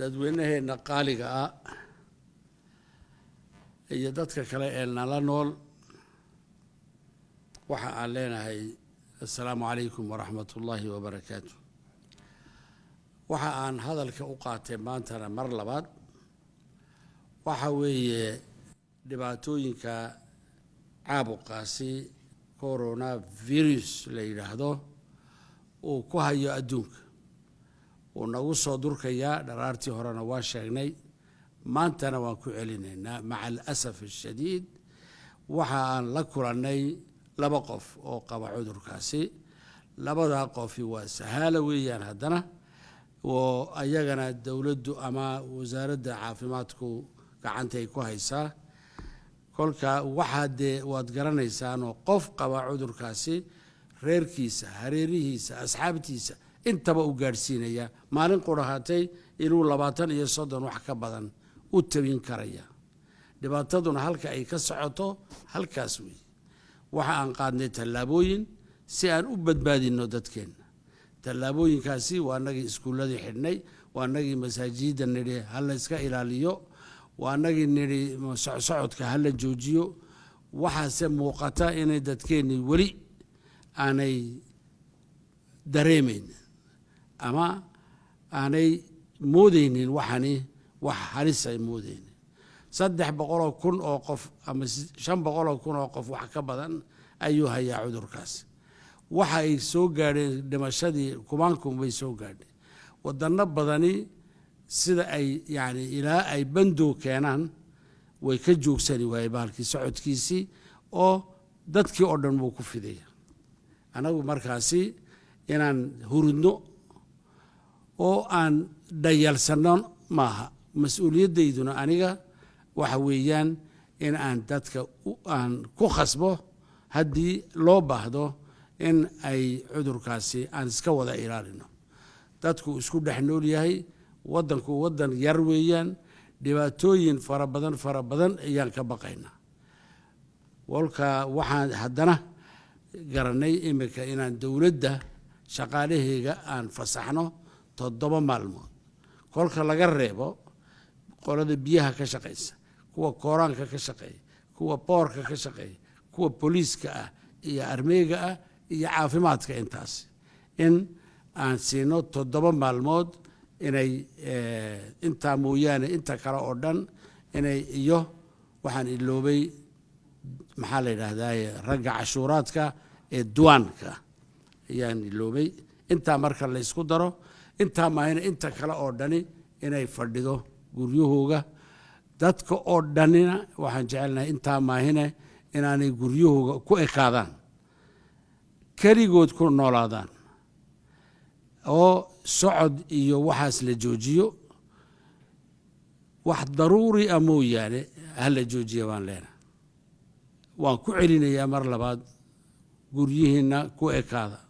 dadweynaheena qaaliga ah iyo dadka kale ee nala nool waxa aan leenahay assalaamu calaykum waraxmatullaahi wabarakaatuh. waxa aan hadalka u qaatay maantana mar labaad waxa weeye dhibaatooyinka caabuqaasi coronavirus la yiraahdo oo ku hayo adduunka oo nagu soo durkaya dharaartii horena waa sheegnay maantana waan ku celinaynaa maca al-asaf shadiid waxa aan la kulannay laba qof oo qaba cudurkaasi labada qof waa sahala weeyaan haddana oo ayagana dawladdu ama wasaaradda caafimaadku gacanta ay ku haysaa kolka waxaade waad garanaysaan oo qof qaba cudurkaasi reerkiisa hareerihiisa asxaabtiisa intaba u gaarsiinaya maalin qurahatay inuu 20 iyo 30 wax ka badan u tabin karaya dhibaataduna halka ay ka socoto halkaas weey waxa aan qaadnay tallaabooyin si aan u badbaadino dadkeena tallaabooyinkaasi waa nagi iskuulada xidhnay waa nagi masaajidda niri hal iska ilaaliyo waa nagi niri socodka hal joojiyo waxa se muuqata inay dadkeeni wali aanay dareemeyn ama aanay moodeynin waxani wax halis ay moodeynin 300,000 oo qof ama 500,000 oo qof wax ka badan ayuu hayaa cudurkaas waxa ay soo gaareen dhimashadii kumaankum way soo gaadhay wadana badani sida ay yaani ilaa ay bando keenan way ka joogsani way baalkii socodkiisii oo dadkii oo dhan uu ku fiday anagu markaasi inaan hurudno oo aan dayalsano maaha mas'uuliyadeyduna aniga waxa weeyaan in aan dadka aan ku khasbo haddii loo baahdo in ay cudurkaasi aan iska wada ilaalino dadku isku dhaxnool yahay wadanku wadan yar weeyaan dhibaatooyin fara badan ayaan ka baqaynaa walka waxaan haddana garanay imika inaan dawladda shaqaalaheega aan fasaxno 7 maalmood kolka laga reebo qolada biyaha ka shaqeysa kuwa kooraanka ka shaqeeya kuwa boorka ka shaqeeya kuwa booliiska ah iyo armeega ah iyo caafimaadka intaas in aan siino 7 maalmood inay inta mooyaane inta kale oo dhan inay iyo waxaan iloobay maxaa la yiraahdaa ragga cashuuraadka ee duwaanka ayaan iloobay inta marka la isku daro inta maayna inta kale oo dhani inay fadhido guryahooga dadka oo dhanina waxaan jecelnahay inta maahina inaanay guryahooga ku ekaadaan kaligood ku noolaadaan oo socod iyo waxaas la joojiyo wax daruuri ah mooyaane hala joojiyo baan leenahay waan ku celinayaa mar labaad guryihiina ku ekaada